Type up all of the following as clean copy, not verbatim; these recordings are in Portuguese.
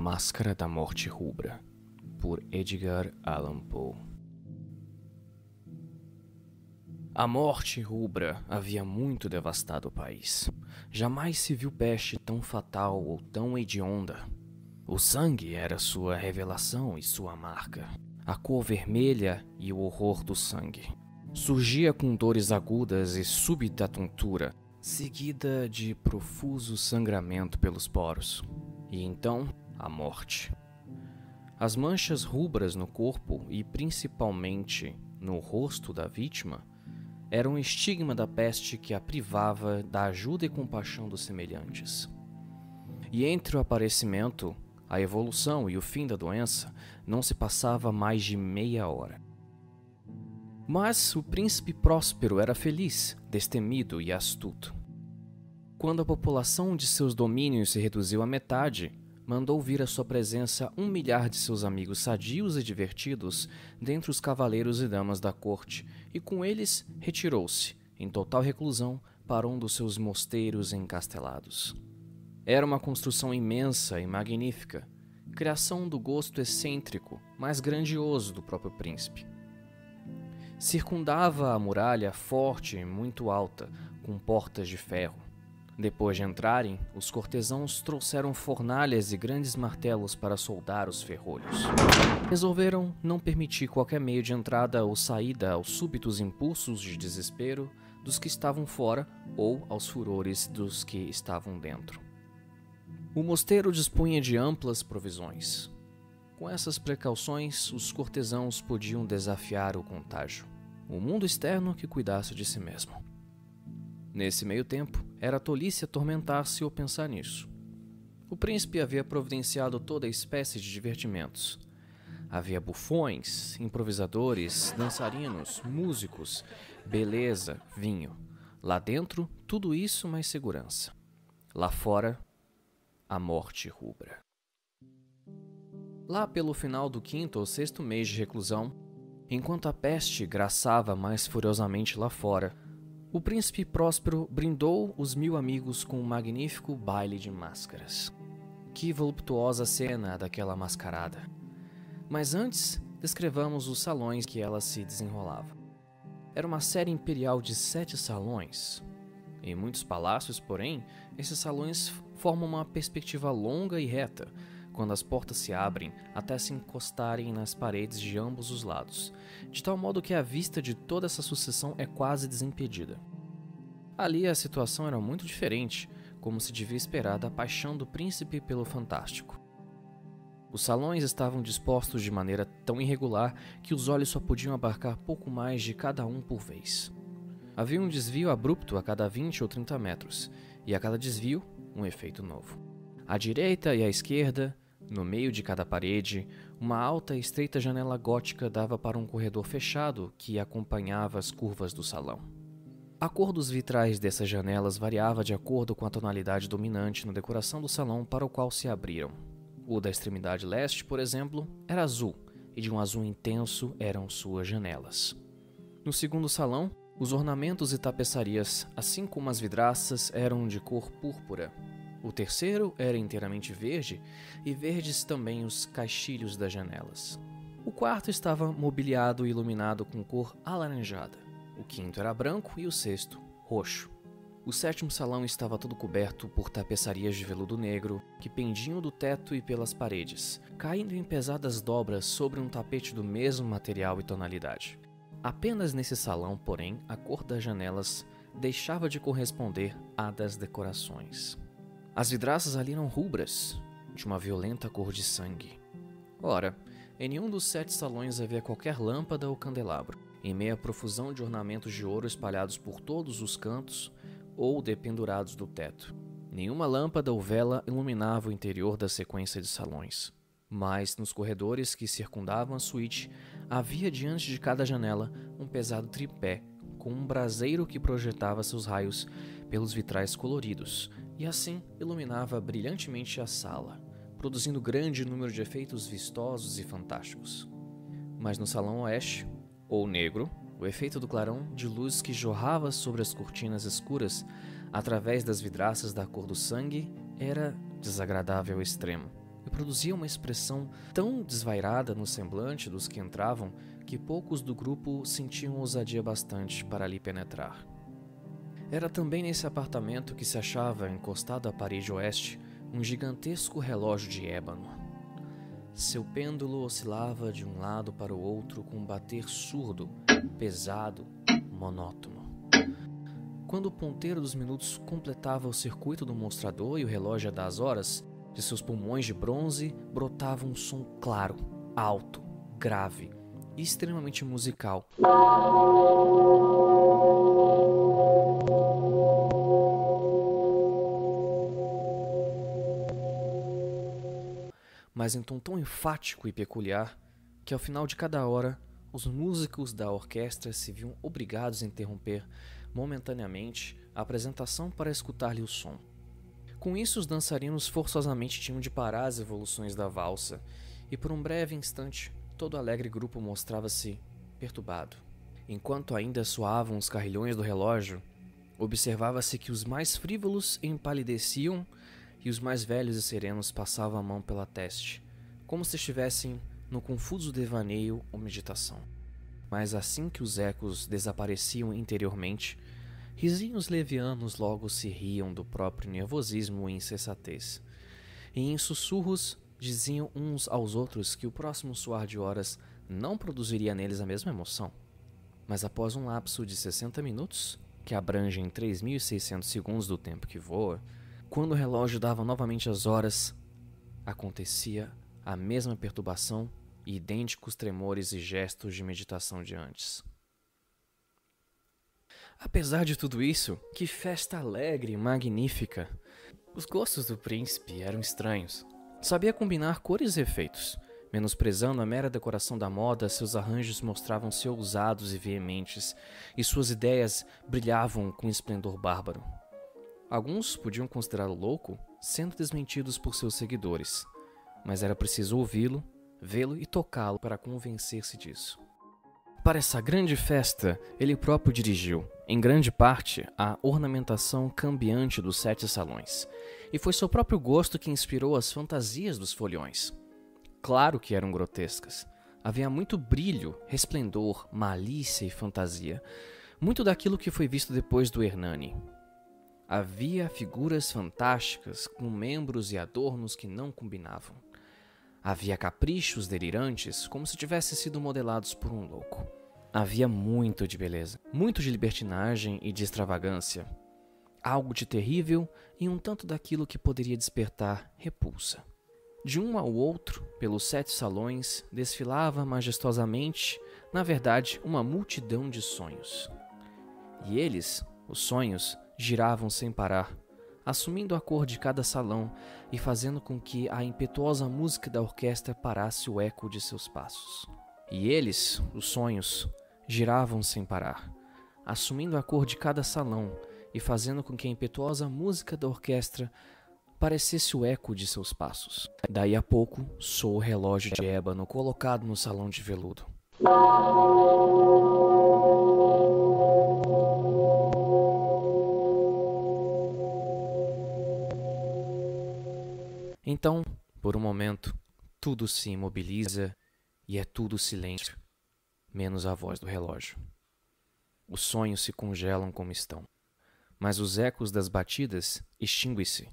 A Máscara da Morte Rubra, por Edgar Allan Poe. A morte rubra havia muito devastado o país. Jamais se viu peste tão fatal ou tão hedionda. O sangue era sua revelação e sua marca. A cor vermelha e o horror do sangue. Surgia com dores agudas e súbita tontura, seguida de profuso sangramento pelos poros. E então, a morte. As manchas rubras no corpo e principalmente no rosto da vítima era um estigma da peste que a privava da ajuda e compaixão dos semelhantes. E entre o aparecimento, a evolução e o fim da doença não se passava mais de meia hora. Mas o príncipe Próspero era feliz, destemido e astuto. Quando a população de seus domínios se reduziu à metade, mandou vir à sua presença 1 milhar de seus amigos sadios e divertidos dentre os cavaleiros e damas da corte, e com eles retirou-se, em total reclusão, para um dos seus mosteiros encastelados. Era uma construção imensa e magnífica, criação do gosto excêntrico, mais grandioso do próprio príncipe. Circundava a muralha forte e muito alta, com portas de ferro. Depois de entrarem, os cortesãos trouxeram fornalhas e grandes martelos para soldar os ferrolhos. Resolveram não permitir qualquer meio de entrada ou saída aos súbitos impulsos de desespero dos que estavam fora ou aos furores dos que estavam dentro. O mosteiro dispunha de amplas provisões. Com essas precauções, os cortesãos podiam desafiar o contágio. O mundo externo que cuidasse de si mesmo. Nesse meio tempo, era tolice atormentar-se ou pensar nisso. O príncipe havia providenciado toda espécie de divertimentos. Havia bufões, improvisadores, dançarinos, músicos, beleza, vinho. Lá dentro, tudo isso mais segurança. Lá fora, a morte rubra. Lá pelo final do 5º ou 6º mês de reclusão, enquanto a peste graçava mais furiosamente lá fora, o príncipe Próspero brindou os 1000 amigos com um magnífico baile de máscaras. Que voluptuosa cena daquela mascarada! Mas antes, descrevamos os salões que ela se desenrolava. Era uma série imperial de 7 salões. Em muitos palácios, porém, esses salões formam uma perspectiva longa e reta, quando as portas se abrem até se encostarem nas paredes de ambos os lados, de tal modo que a vista de toda essa sucessão é quase desimpedida. Ali a situação era muito diferente, como se devia esperar da paixão do príncipe pelo fantástico. Os salões estavam dispostos de maneira tão irregular que os olhos só podiam abarcar pouco mais de cada um por vez. Havia um desvio abrupto a cada 20 ou 30 metros, e a cada desvio, um efeito novo. À direita e à esquerda, no meio de cada parede, uma alta e estreita janela gótica dava para um corredor fechado que acompanhava as curvas do salão. A cor dos vitrais dessas janelas variava de acordo com a tonalidade dominante na decoração do salão para o qual se abriram. O da extremidade leste, por exemplo, era azul, e de um azul intenso eram suas janelas. No 2º salão, os ornamentos e tapeçarias, assim como as vidraças, eram de cor púrpura. O 3º era inteiramente verde, e verdes também os caixilhos das janelas. O 4º estava mobiliado e iluminado com cor alaranjada. O 5º era branco e o 6º, roxo. O 7º salão estava todo coberto por tapeçarias de veludo negro que pendiam do teto e pelas paredes, caindo em pesadas dobras sobre um tapete do mesmo material e tonalidade. Apenas nesse salão, porém, a cor das janelas deixava de corresponder à das decorações. As vidraças ali eram rubras, de uma violenta cor de sangue. Ora, em nenhum dos 7 salões havia qualquer lâmpada ou candelabro, em meio à profusão de ornamentos de ouro espalhados por todos os cantos ou dependurados do teto. Nenhuma lâmpada ou vela iluminava o interior da sequência de salões. Mas nos corredores que circundavam a suíte, havia diante de cada janela um pesado tripé, com um braseiro que projetava seus raios pelos vitrais coloridos, e assim iluminava brilhantemente a sala, produzindo grande número de efeitos vistosos e fantásticos. Mas no salão oeste, ou negro, o efeito do clarão de luz que jorrava sobre as cortinas escuras através das vidraças da cor do sangue era desagradável ao extremo. e produzia uma expressão tão desvairada no semblante dos que entravam que poucos do grupo sentiam ousadia bastante para ali penetrar. Era também nesse apartamento que se achava, encostado à parede oeste, um gigantesco relógio de ébano. Seu pêndulo oscilava de um lado para o outro com um bater surdo, pesado, monótono. Quando o ponteiro dos minutos completava o circuito do mostrador e o relógio ia dar as horas, de seus pulmões de bronze brotava um som claro, alto, grave e extremamente musical. Mas em tom tão enfático e peculiar que ao final de cada hora os músicos da orquestra se viam obrigados a interromper momentaneamente a apresentação para escutar-lhe o som. Com isso, os dançarinos forçosamente tinham de parar as evoluções da valsa, e por um breve instante todo o alegre grupo mostrava-se perturbado. Enquanto ainda soavam os carrilhões do relógio, observava-se que os mais frívolos empalideciam e os mais velhos e serenos passavam a mão pela teste, como se estivessem no confuso devaneio ou meditação. Mas assim que os ecos desapareciam interiormente, risinhos levianos logo se riam do próprio nervosismo e insensatez, e em sussurros diziam uns aos outros que o próximo soar de horas não produziria neles a mesma emoção. Mas após um lapso de 60 minutos, que abrangem 3.600 segundos do tempo que voa, quando o relógio dava novamente as horas, acontecia a mesma perturbação e idênticos tremores e gestos de meditação de antes. Apesar de tudo isso, que festa alegre e magnífica! Os gostos do príncipe eram estranhos. Sabia combinar cores e efeitos. Menosprezando a mera decoração da moda, seus arranjos mostravam-se ousados e veementes, e suas ideias brilhavam com esplendor bárbaro. Alguns podiam considerá-lo louco, sendo desmentidos por seus seguidores, mas era preciso ouvi-lo, vê-lo e tocá-lo para convencer-se disso. Para essa grande festa, ele próprio dirigiu, em grande parte, a ornamentação cambiante dos 7 salões, e foi seu próprio gosto que inspirou as fantasias dos foliões. Claro que eram grotescas. Havia muito brilho, resplendor, malícia e fantasia, muito daquilo que foi visto depois do Hernani. Havia figuras fantásticas, com membros e adornos que não combinavam. Havia caprichos delirantes, como se tivessem sido modelados por um louco. Havia muito de beleza, muito de libertinagem e de extravagância. Algo de terrível e um tanto daquilo que poderia despertar repulsa. De um ao outro, pelos 7 salões, desfilava majestosamente, na verdade, uma multidão de sonhos. E eles, os sonhos, giravam sem parar, assumindo a cor de cada salão e fazendo com que a impetuosa música da orquestra parasse o eco de seus passos. E eles, os sonhos, giravam sem parar, assumindo a cor de cada salão e fazendo com que a impetuosa música da orquestra parecesse o eco de seus passos. Daí a pouco, soou o relógio de ébano colocado no salão de veludo. Então, por um momento, tudo se imobiliza e é tudo silêncio, menos a voz do relógio. Os sonhos se congelam como estão, mas os ecos das batidas extinguem-se.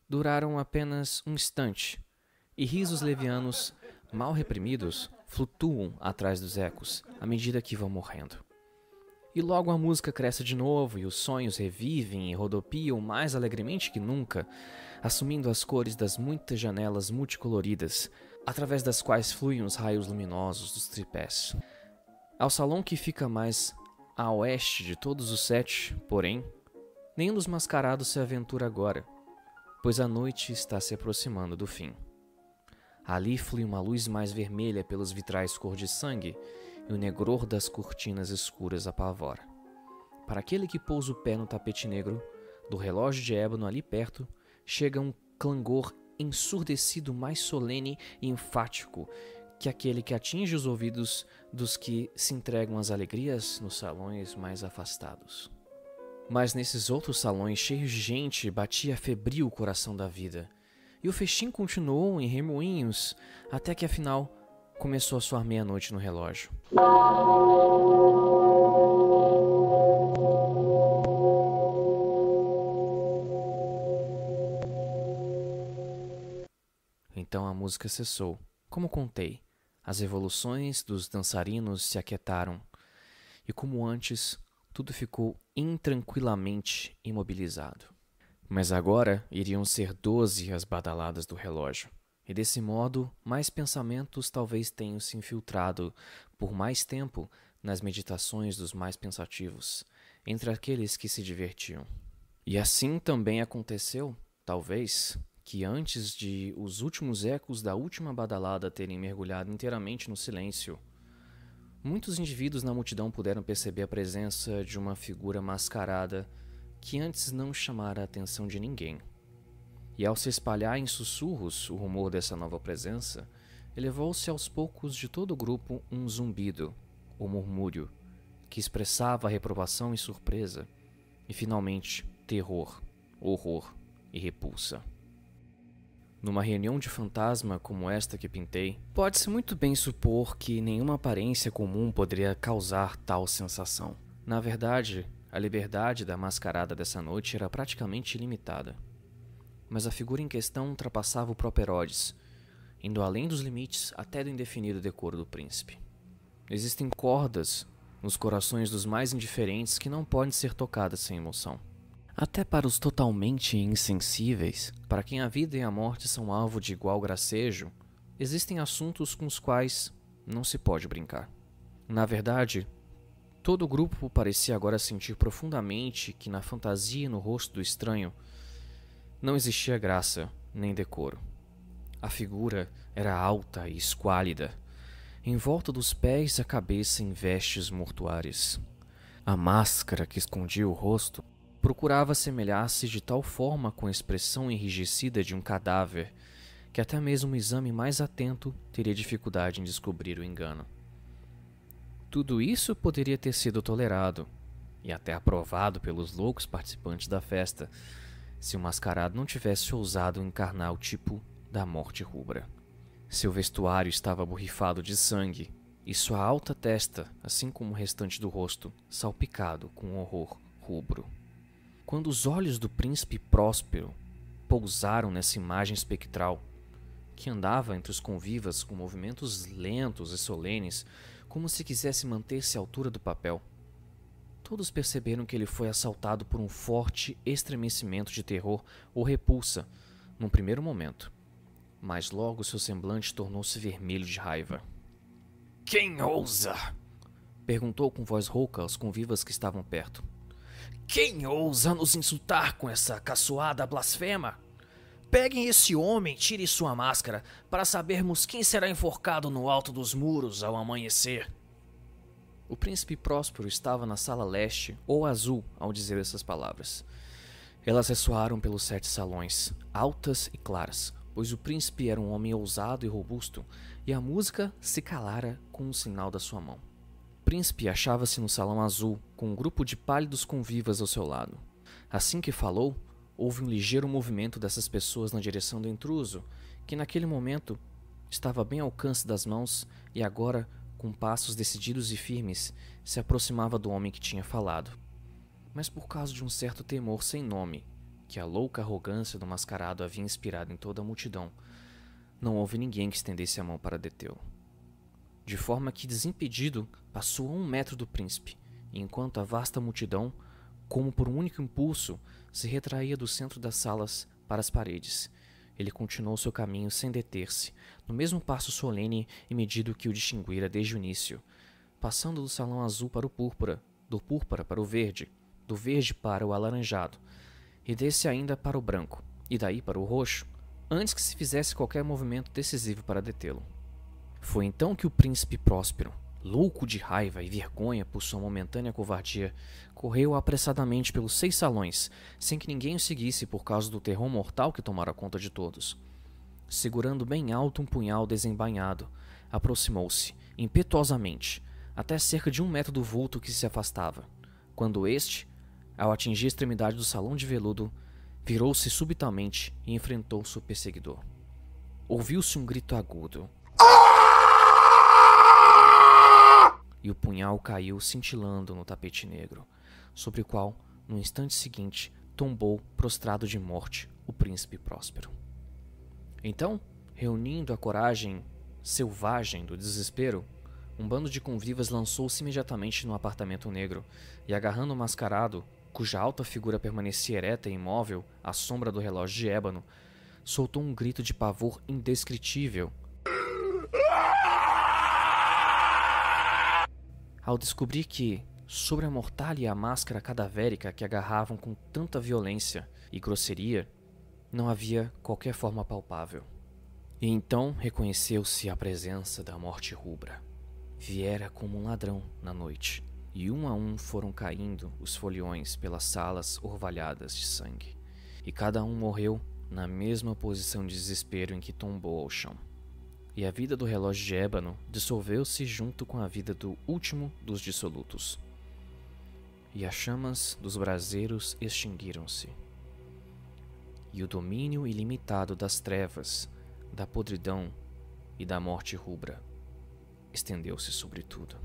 Duraram apenas um instante, e risos levianos, mal reprimidos, flutuam atrás dos ecos à medida que vão morrendo. E logo a música cresce de novo e os sonhos revivem e rodopiam mais alegremente que nunca, assumindo as cores das muitas janelas multicoloridas, através das quais fluem os raios luminosos dos tripés. Ao salão que fica mais a oeste de todos os 7, porém, nenhum dos mascarados se aventura agora, pois a noite está se aproximando do fim. Ali flui uma luz mais vermelha pelos vitrais cor de sangue, e o negror das cortinas escuras apavora. Para aquele que pousa o pé no tapete negro, do relógio de ébano ali perto, chega um clangor ensurdecido mais solene e enfático que aquele que atinge os ouvidos dos que se entregam às alegrias nos salões mais afastados. Mas nesses outros salões cheios de gente batia febril o coração da vida, e o festim continuou em remoinhos até que afinal começou a soar meia-noite no relógio. Então a música cessou. Como contei, as evoluções dos dançarinos se aquietaram e, como antes, tudo ficou intranquilamente imobilizado. Mas agora iriam ser 12 as badaladas do relógio, e desse modo mais pensamentos talvez tenham se infiltrado por mais tempo nas meditações dos mais pensativos, entre aqueles que se divertiam. E assim também aconteceu, talvez, que antes de os últimos ecos da última badalada terem mergulhado inteiramente no silêncio, muitos indivíduos na multidão puderam perceber a presença de uma figura mascarada que antes não chamara a atenção de ninguém. E ao se espalhar em sussurros o rumor dessa nova presença, elevou-se aos poucos de todo o grupo um zumbido, ou murmúrio, que expressava reprovação e surpresa, e finalmente terror, horror e repulsa. Numa reunião de fantasma como esta que pintei, pode-se muito bem supor que nenhuma aparência comum poderia causar tal sensação. Na verdade, a liberdade da mascarada dessa noite era praticamente ilimitada. Mas a figura em questão ultrapassava o próprio Herodes, indo além dos limites até do indefinido decoro do príncipe. Existem cordas nos corações dos mais indiferentes que não podem ser tocadas sem emoção. Até para os totalmente insensíveis, para quem a vida e a morte são alvo de igual gracejo, existem assuntos com os quais não se pode brincar. Na verdade, todo o grupo parecia agora sentir profundamente que na fantasia e no rosto do estranho não existia graça nem decoro. A figura era alta e esquálida, envolta dos pés à cabeça em vestes mortuárias. A máscara que escondia o rosto procurava assemelhar-se de tal forma com a expressão enrijecida de um cadáver que até mesmo um exame mais atento teria dificuldade em descobrir o engano. Tudo isso poderia ter sido tolerado e até aprovado pelos loucos participantes da festa se o mascarado não tivesse ousado encarnar o tipo da morte rubra. Seu vestuário estava borrifado de sangue e sua alta testa, assim como o restante do rosto, salpicado com horror rubro. Quando os olhos do príncipe Próspero pousaram nessa imagem espectral, que andava entre os convivas com movimentos lentos e solenes, como se quisesse manter-se à altura do papel, todos perceberam que ele foi assaltado por um forte estremecimento de terror ou repulsa num primeiro momento, mas logo seu semblante tornou-se vermelho de raiva. "Quem ousa?" perguntou com voz rouca aos convivas que estavam perto. "Quem ousa nos insultar com essa caçoada blasfema? Peguem esse homem e tirem sua máscara para sabermos quem será enforcado no alto dos muros ao amanhecer." O príncipe Próspero estava na sala leste ou azul ao dizer essas palavras. Elas ressoaram pelos 7 salões, altas e claras, pois o príncipe era um homem ousado e robusto, e a música se calara com um sinal da sua mão. O príncipe achava-se no salão azul, com um grupo de pálidos convivas ao seu lado. Assim que falou, houve um ligeiro movimento dessas pessoas na direção do intruso, que naquele momento estava bem ao alcance das mãos e agora, com passos decididos e firmes, se aproximava do homem que tinha falado. Mas por causa de um certo temor sem nome, que a louca arrogância do mascarado havia inspirado em toda a multidão, não houve ninguém que estendesse a mão para detê-lo. De forma que, desimpedido, passou a 1 metro do príncipe, e enquanto a vasta multidão, como por um único impulso, se retraía do centro das salas para as paredes, ele continuou seu caminho sem deter-se, no mesmo passo solene e medido que o distinguira desde o início, passando do salão azul para o púrpura, do púrpura para o verde, do verde para o alaranjado, e desse ainda para o branco, e daí para o roxo, antes que se fizesse qualquer movimento decisivo para detê-lo. Foi então que o príncipe Próspero, louco de raiva e vergonha por sua momentânea covardia, correu apressadamente pelos 6 salões, sem que ninguém o seguisse por causa do terror mortal que tomara conta de todos. Segurando bem alto um punhal desembainhado, aproximou-se, impetuosamente, até cerca de 1 metro do vulto que se afastava, quando este, ao atingir a extremidade do salão de veludo, Virou-se subitamente e enfrentou seu perseguidor. Ouviu-se um grito agudo. E o punhal caiu cintilando no tapete negro, sobre o qual, no instante seguinte, tombou, prostrado de morte, o príncipe Próspero. Então, reunindo a coragem selvagem do desespero, um bando de convivas lançou-se imediatamente no apartamento negro e, agarrando o mascarado, cuja alta figura permanecia ereta e imóvel à sombra do relógio de ébano, soltou um grito de pavor indescritível ao descobrir que, sobre a mortalha e a máscara cadavérica que agarravam com tanta violência e grosseria, não havia qualquer forma palpável. E então reconheceu-se a presença da morte rubra. Viera como um ladrão na noite, e um a um foram caindo os foliões pelas salas orvalhadas de sangue, e cada um morreu na mesma posição de desespero em que tombou ao chão. E a vida do relógio de ébano dissolveu-se junto com a vida do último dos dissolutos. E as chamas dos braseiros extinguiram-se. E o domínio ilimitado das trevas, da podridão e da morte rubra estendeu-se sobre tudo.